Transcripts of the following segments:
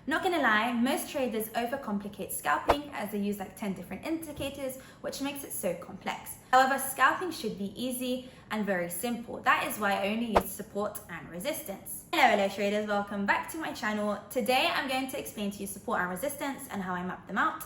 Not gonna lie, most traders overcomplicate scalping as they use like 10 different indicators, which makes it so complex. However, scalping should be easy and very simple. That is why I only use support and resistance. Hello traders, welcome back to my channel. Today I'm going to explain to you support and resistance and how I map them out,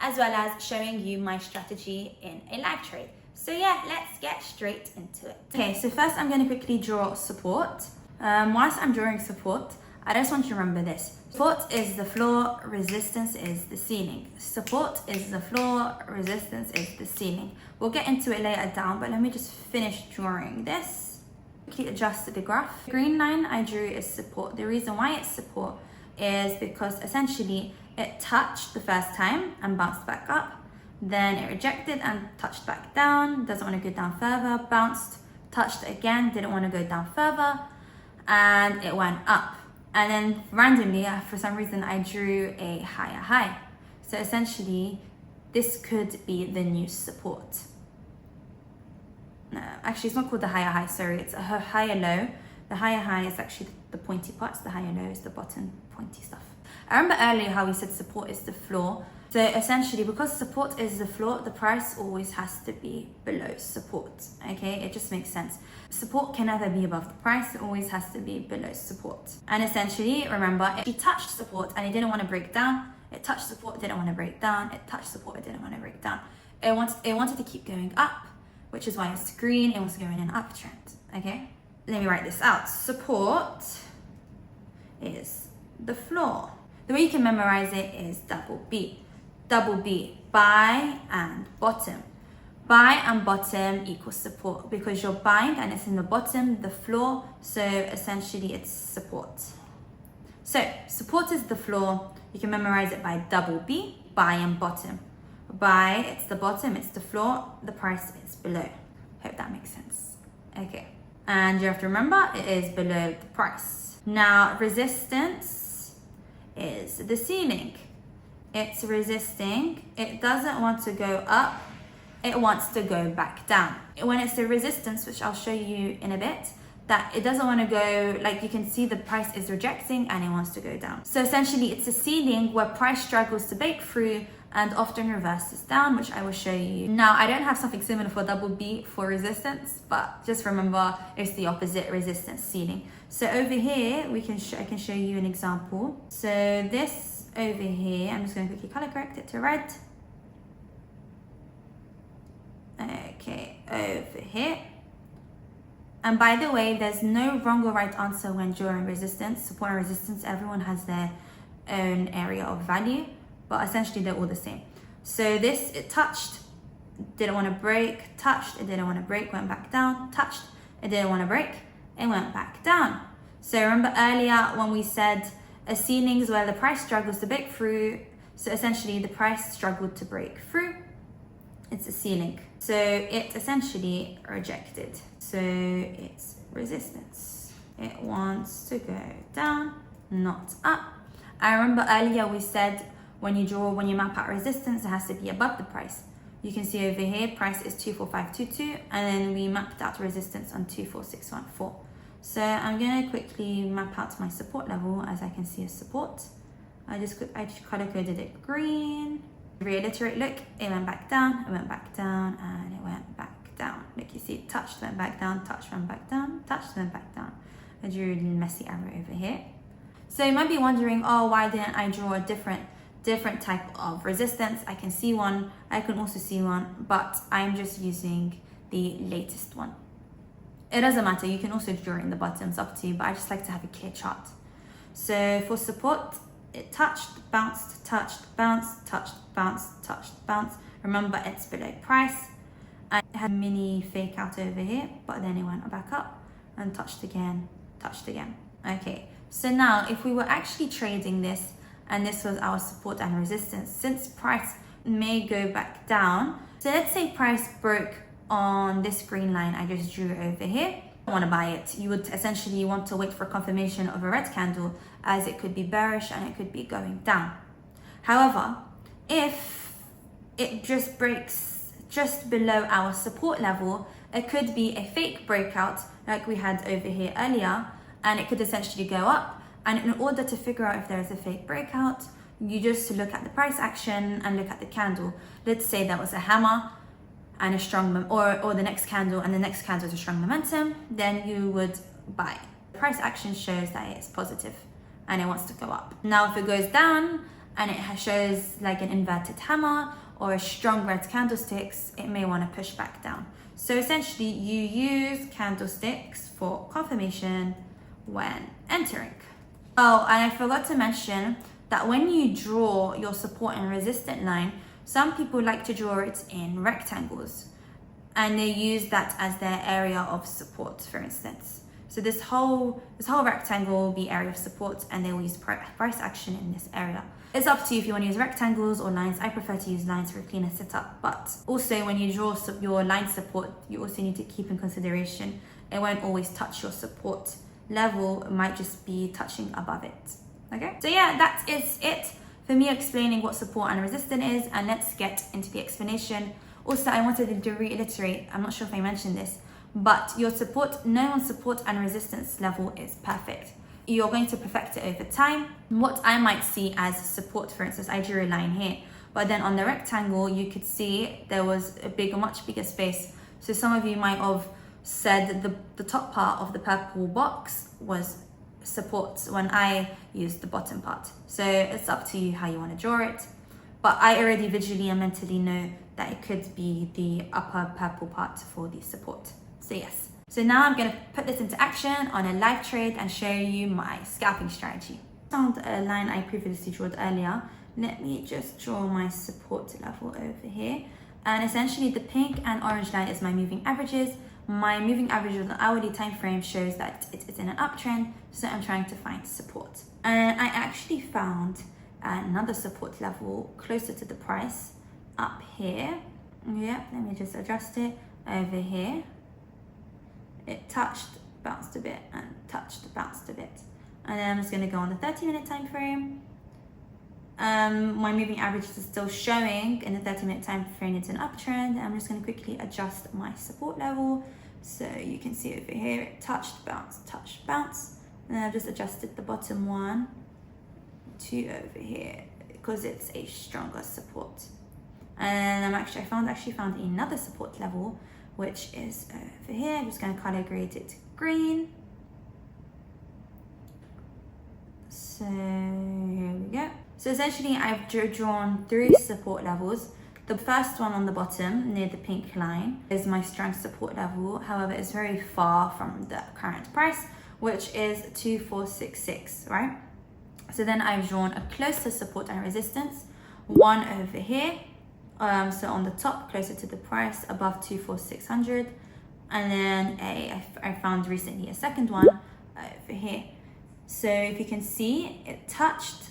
as well as showing you my strategy in a live trade. So yeah, let's get straight into it. Okay, so first I'm going to quickly draw support. Whilst I'm drawing support, I just want you to remember this. Support is the floor, resistance is the ceiling. Support is the floor, resistance is the ceiling. We'll get into it later down, but let me just finish drawing this. Quickly adjust the graph. The green line I drew is support. The reason why it's support is because essentially it touched the first time and bounced back up. Then it rejected and touched back down, doesn't want to go down further, bounced, touched again, didn't want to go down further, and it went up. And then randomly, for some reason, I drew a higher high. So essentially, this could be the new support. No, actually, it's not called the higher high, sorry, it's a higher low. The higher high is actually the pointy parts, the higher low is the bottom pointy stuff. I remember earlier how we said support is the floor. So essentially, because support is the floor, the price always has to be below support, okay? It just makes sense. Support can never be above the price, it always has to be below support. And essentially, remember, it touched support and it didn't want to break down. It touched support, it didn't want to break down. It touched support, it didn't want to break down. It wanted to keep going up, which is why it's green, it wants to go in an uptrend, okay? Let me write this out. Support is the floor. The way you can memorize it is double B. Double B, buy and bottom. Buy and bottom equals support because you're buying and it's in the bottom, the floor, so essentially it's support. So support is the floor, you can memorize it by double B, buy and bottom. Buy, it's the bottom, it's the floor, the price is below. Hope that makes sense. Okay, and you have to remember it is below the price. Now resistance is the ceiling. It's resisting, it doesn't want to go up, it wants to go back down. When it's the resistance, which I'll show you in a bit, that it doesn't want to go, like you can see the price is rejecting and it wants to go down. So essentially it's a ceiling where price struggles to break through and often reverses down, which I will show you. Now, I don't have something similar for double B for resistance, but just remember it's the opposite, resistance, ceiling. So over here, I can show you an example. So this over here, I'm just going to quickly color correct it to red. Okay, over here. And by the way, there's no wrong or right answer when drawing resistance. Support and resistance, everyone has their own area of value, but essentially they're all the same. So this, it touched, didn't want to break, touched, it didn't want to break, went back down, touched, it didn't want to break, it went back down. So remember earlier when we said a ceiling is where the price struggles to break through. So essentially the price struggled to break through. It's a ceiling. So it essentially rejected. So it's resistance. It wants to go down, not up. I remember earlier we said when you map out resistance, it has to be above the price. You can see over here, price is 24522, and then we mapped out resistance on 24614. So I'm going to quickly map out my support level as I can see a support. I just color coded it green. Reiterate, look, it went back down, and it went back down. Look, you see it touched, went back down, touched, went back down, touched, went back down. I drew a messy arrow over here. So you might be wondering, oh, why didn't I draw a different type of resistance? I can see one, I can also see one, but I'm just using the latest one. It doesn't matter, you can also draw in the bottoms, up to you, but I just like to have a clear chart. So for support, it touched, bounced, touched, bounced, touched, bounced, touched, bounced. Remember, it's below price. I had a mini fake out over here, but then it went back up and touched again, touched again. Okay, so now if we were actually trading this and this was our support and resistance, since price may go back down, so let's say price broke on this green line I just drew over here. I want to buy it. You would essentially want to wait for confirmation of a red candle, as it could be bearish and it could be going down. However, if it just breaks just below our support level, it could be a fake breakout like we had over here earlier, and it could essentially go up And in order to figure out if there is a fake breakout, you just look at the price action and look at the candle. Let's say that was a hammer and a strong, or the next candle, and the next candle is a strong momentum, then you would buy. The price action shows that it's positive and it wants to go up. Now, if it goes down and it shows like an inverted hammer or a strong red candlesticks, it may want to push back down. So essentially, you use candlesticks for confirmation when entering. Oh, and I forgot to mention that when you draw your support and resistance line, some people like to draw it in rectangles, and they use that as their area of support, for instance. So this whole rectangle will be area of support, and they will use price action in this area. It's up to you if you want to use rectangles or lines. I prefer to use lines for a cleaner setup, but also when you draw your line support, you also need to keep in consideration it won't always touch your support level. It might just be touching above it. Okay, so yeah, that is it for me explaining what support and resistance is, and let's get into the explanation. Also, I wanted to reiterate, I'm not sure if I mentioned this, but your support, no support and resistance level is perfect. You're going to perfect it over time. What I might see as support, for instance, I drew a line here, but then on the rectangle, you could see there was a much bigger space. So some of you might have said the top part of the purple box was support when I used the bottom part. So it's up to you how you want to draw it. But I already visually and mentally know that it could be the upper purple part for the support. So yes. So now I'm going to put this into action on a live trade and show you my scalping strategy. Found a line I previously drew earlier. Let me just draw my support level over here. And essentially the pink and orange line is my moving averages. My moving average on the hourly time frame shows that it is in an uptrend, so I'm trying to find support. And I actually found another support level closer to the price up here. Yeah, let me just adjust it over here. It touched, bounced a bit, and touched, bounced a bit. And then I'm just going to go on the 30-minute time frame. My moving average is still showing in the 30-minute time frame it's an uptrend. I'm just going to quickly adjust my support level. So you can see over here it touched, bounced, touched, bounced. And I've just adjusted the bottom one to over here because it's a stronger support. And I actually found another support level, which is over here. I'm just going to color grade it green. So here we go. So essentially I've drawn 3 support levels. The first one on the bottom near the pink line is my strong support level. However, it's very far from the current price, which is 2466, right? So then I've drawn a closer support and resistance, one over here. So on the top, closer to the price, above 24,600. And then I found recently a second one over here. So if you can see, it touched,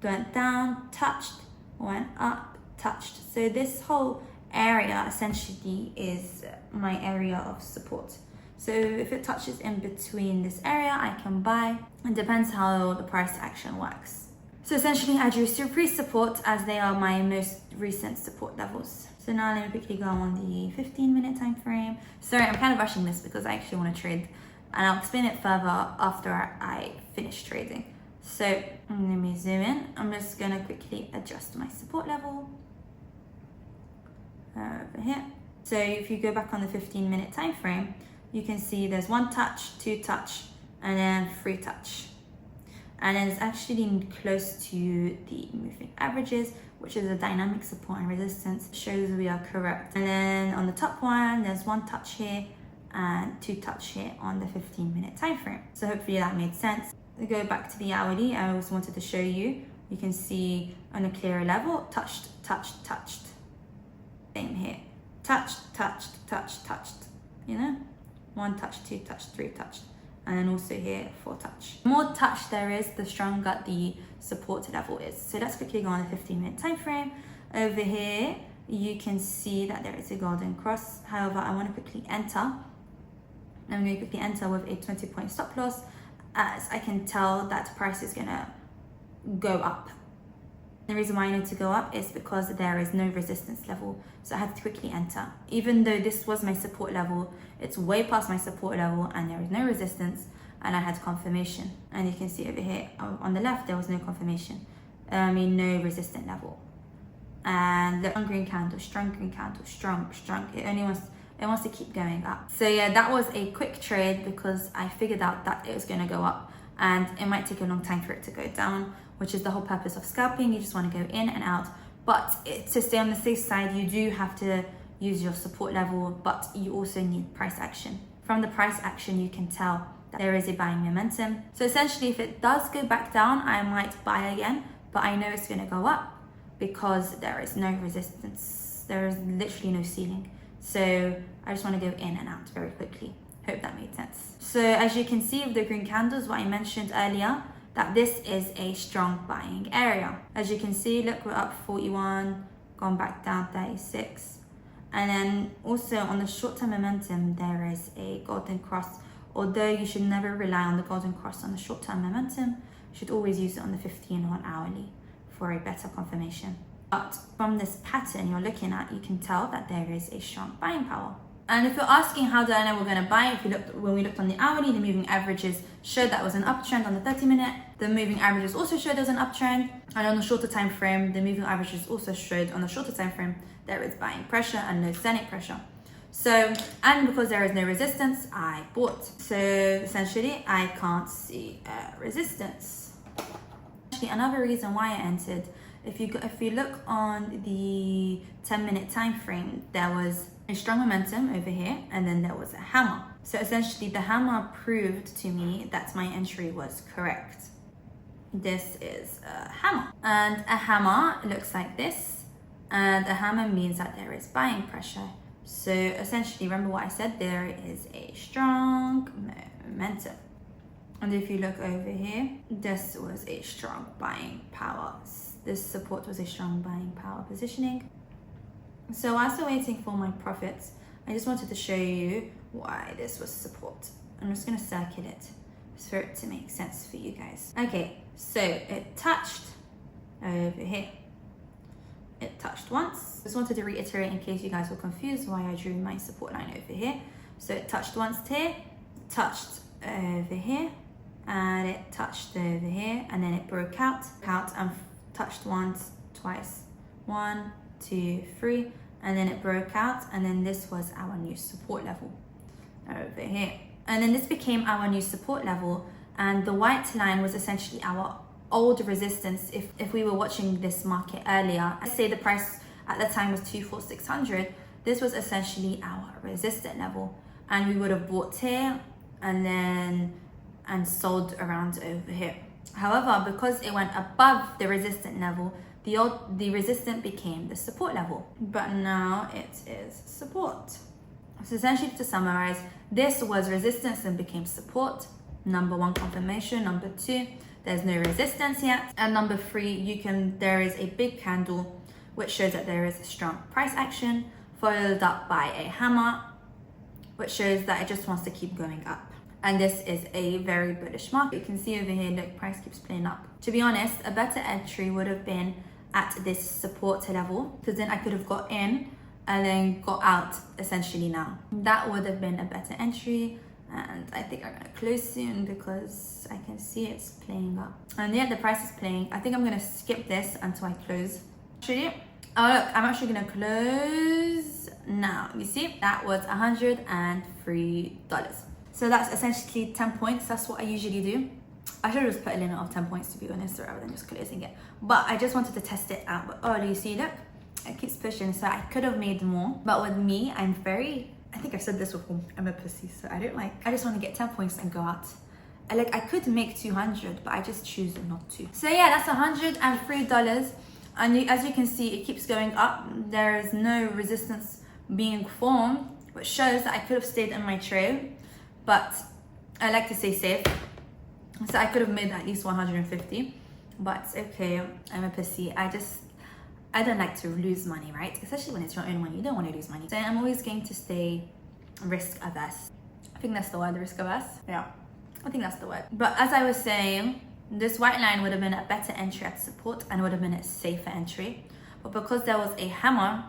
went down, touched, went up, touched. So this whole area essentially is my area of support. So if it touches in between this area, I can buy. It depends how the price action works. So essentially I drew 3 support as they are my most recent support levels. So now let me quickly go on the 15-minute time frame. Sorry, I'm kind of rushing this because I actually want to trade, and I'll explain it further after I finish trading. So let me zoom in. I'm just gonna quickly adjust my support level over here. So if you go back on the 15-minute time frame, you can see there's 1 touch, 2 touch, and then 3 touch. And then it's actually close to the moving averages, which is a dynamic support and resistance. It shows we are correct. And then on the top one, there's 1 touch here and 2 touch here on the 15-minute time frame. So hopefully that made sense. To go back to the hourly, I also wanted to show you. You can see on a clearer level, touched, touched, touched. Same here. Touched, touched, touched, touched. You know? 1 touch, 2 touch, 3 touch. And then also here, 4 touch. The more touch there is, the stronger the support level is. So let's quickly go on the 15-minute time frame. Over here, you can see that there is a golden cross. However, I want to quickly enter. I'm going to quickly enter with a 20-point stop loss, as I can tell that price is going to go up. The reason why I need to go up is because there is no resistance level, so I had to quickly enter. Even though this was my support level, it's way past my support level and there is no resistance, and I had confirmation. And you can see over here on the left, there was no confirmation. No resistant level. And look, strong green candle, strong. It wants to keep going up. So yeah, that was a quick trade because I figured out that it was going to go up and it might take a long time for it to go down, which is the whole purpose of scalping. You just want to go in and out. But to stay on the safe side, you do have to use your support level, but you also need price action. From the price action, you can tell that there is a buying momentum. So essentially, if it does go back down, I might buy again, but I know it's going to go up because there is no resistance. There is literally no ceiling. So I just want to go in and out very quickly. Hope that made sense. So as you can see with the green candles, what I mentioned earlier, that this is a strong buying area. As you can see, look, we're up 41, gone back down 36. And then also on the short-term momentum, there is a golden cross. Although you should never rely on the golden cross on the short-term momentum, you should always use it on the 15 or hourly for a better confirmation. But from this pattern you're looking at, you can tell that there is a strong buying power. And if you're asking how do I know we're going to buy, when we looked on the hourly, the moving averages showed that was an uptrend on the 30-minute. The moving averages also showed there was an uptrend. And on the shorter time frame, the moving averages also showed on the shorter time frame there is buying pressure and no selling pressure. So, and because there is no resistance, I bought. So essentially, I can't see resistance. Actually, another reason why I entered, if you look on the 10-minute time frame, there was a strong momentum over here, and then there was a hammer. So essentially, the hammer proved to me that my entry was correct. This is a hammer, and a hammer looks like this, and a hammer means that there is buying pressure. So essentially, remember what I said, there is a strong momentum. And if you look over here, this was a strong buying power. This support was a strong buying power positioning. So whilst we're waiting for my profits, I just wanted to show you why this was support. I'm just going to circle it for it to make sense for you guys. Okay, so it touched over here. It touched once. Just wanted to reiterate in case you guys were confused why I drew my support line over here. So it touched once here, touched over here, and it touched over here, and then it broke out and touched once, twice, 1, 2, 3, and then it broke out, and then this was our new support level over here. And then this became our new support level, and the white line was essentially our old resistance. If we were watching this market earlier, let's say the price at the time was 24600, this was essentially our resistant level, and we would have bought here and sold around over here. However, because it went above the resistant level, the resistant became the support level, but now it is support. So essentially, to summarize, this was resistance and became support. Number 1, confirmation. Number 2, there's no resistance yet. And number 3, there is a big candle, which shows that there is a strong price action, followed up by a hammer, which shows that it just wants to keep going up. And this is a very bullish market. You can see over here, look, price keeps playing up. To be honest, a better entry would have been at this support level, because then I could have got in and then got out essentially now. That would have been a better entry, and I think I'm gonna close soon because I can see it's playing up. And yeah, the price is playing. I think I'm gonna skip this until I close. Actually, oh look, I'm actually gonna close now. You see, that was $103. So that's essentially 10 points. That's what I usually do. I should have just put a limit of 10 points to be honest, rather than just closing it. But I just wanted to test it out. But oh, you see, look, it keeps pushing. So I could have made more. But with me, I think I said this before, I'm a pussy. So I just want to get 10 points and go out. I could make 200, but I just choose not to. So yeah, that's $103. And as you can see, it keeps going up. There is no resistance being formed, which shows that I could have stayed in my trade. But I like to stay safe. So I could have made at least 150, but it's okay, I'm a pussy. I don't like to lose money, right? Especially when it's your own money, you don't want to lose money. So I'm always going to stay risk averse. I think that's the word, risk averse. Yeah, I think that's the word. But as I was saying, this white line would have been a better entry at support and would have been a safer entry. But because there was a hammer,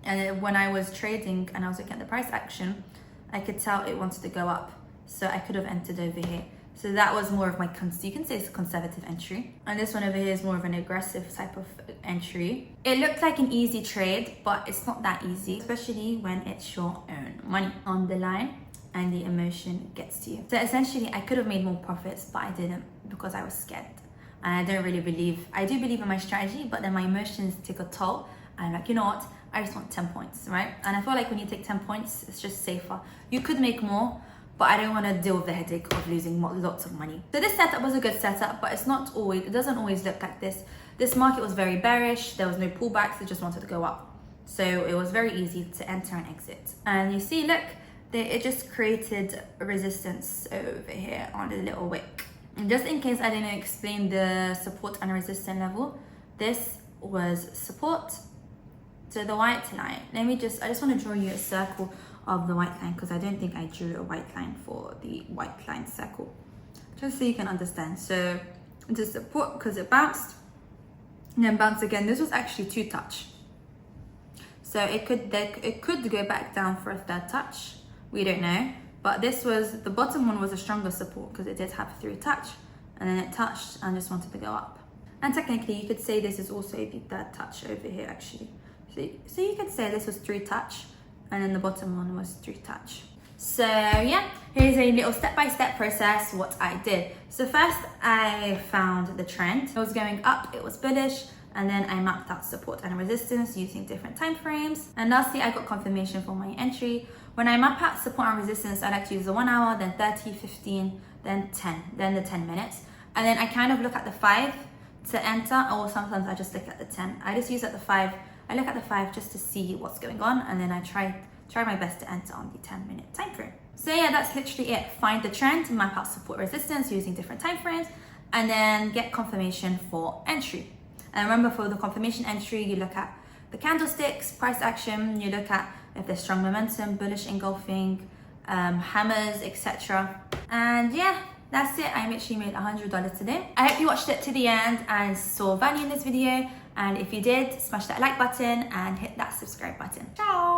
and when I was trading and I was looking at the price action, I could tell it wanted to go up. So I could have entered over here. So that was more of my, you can say it's a conservative entry. And this one over here is more of an aggressive type of entry. It looked like an easy trade, but it's not that easy, especially when it's your own money on the line and the emotion gets to you. So essentially I could have made more profits, but I didn't because I was scared. And I don't really believe, I do believe in my strategy, but then my emotions take a toll. And I'm like, you know what? I just want 10 points, right? And I feel like when you take 10 points, it's just safer. You could make more, but I don't want to deal with the headache of losing lots of money. So this setup was a good setup, but it's not always, it doesn't always look like this. This market was very bearish. There was no pullbacks. It just wanted to go up. So it was very easy to enter and exit. And you see, look, it just created a resistance over here on the little wick. And just in case I didn't explain the support and resistance level, this was support to the white line. I just want to draw you a circle of the white line because I don't think I drew a white line for the white line circle. Just so you can understand. So to support because it bounced and then bounced again. This was actually 2 touch. So it could go back down for a 3rd touch. We don't know. But this was, the bottom one was a stronger support because it did have 3 touch and then it touched and just wanted to go up. And technically you could say this is also the 3rd touch over here actually. So you could say this was 3 touch and then the bottom one was 3 touch. So yeah, here's a little step-by-step process what I did. So first I found the trend. It was going up, it was bullish, and then I mapped out support and resistance using different time frames. And lastly, I got confirmation for my entry. When I map out support and resistance, I like to use the 1 hour, then 30, 15, then 10, then the 10 minutes. And then I kind of look at the 5 to enter, or sometimes I just look at the 10. I just use at the 5. I look at the 5 just to see what's going on, and then I try my best to enter on the 10-minute time frame. So yeah, that's literally it. Find the trend, map out support resistance using different time frames, and then get confirmation for entry. And remember, for the confirmation entry, you look at the candlesticks, price action, you look at if there's strong momentum, bullish engulfing, hammers, etc. And yeah, that's it. I literally made $100 today. I hope you watched it to the end and saw value in this video. And if you did, smash that like button and hit that subscribe button. Ciao!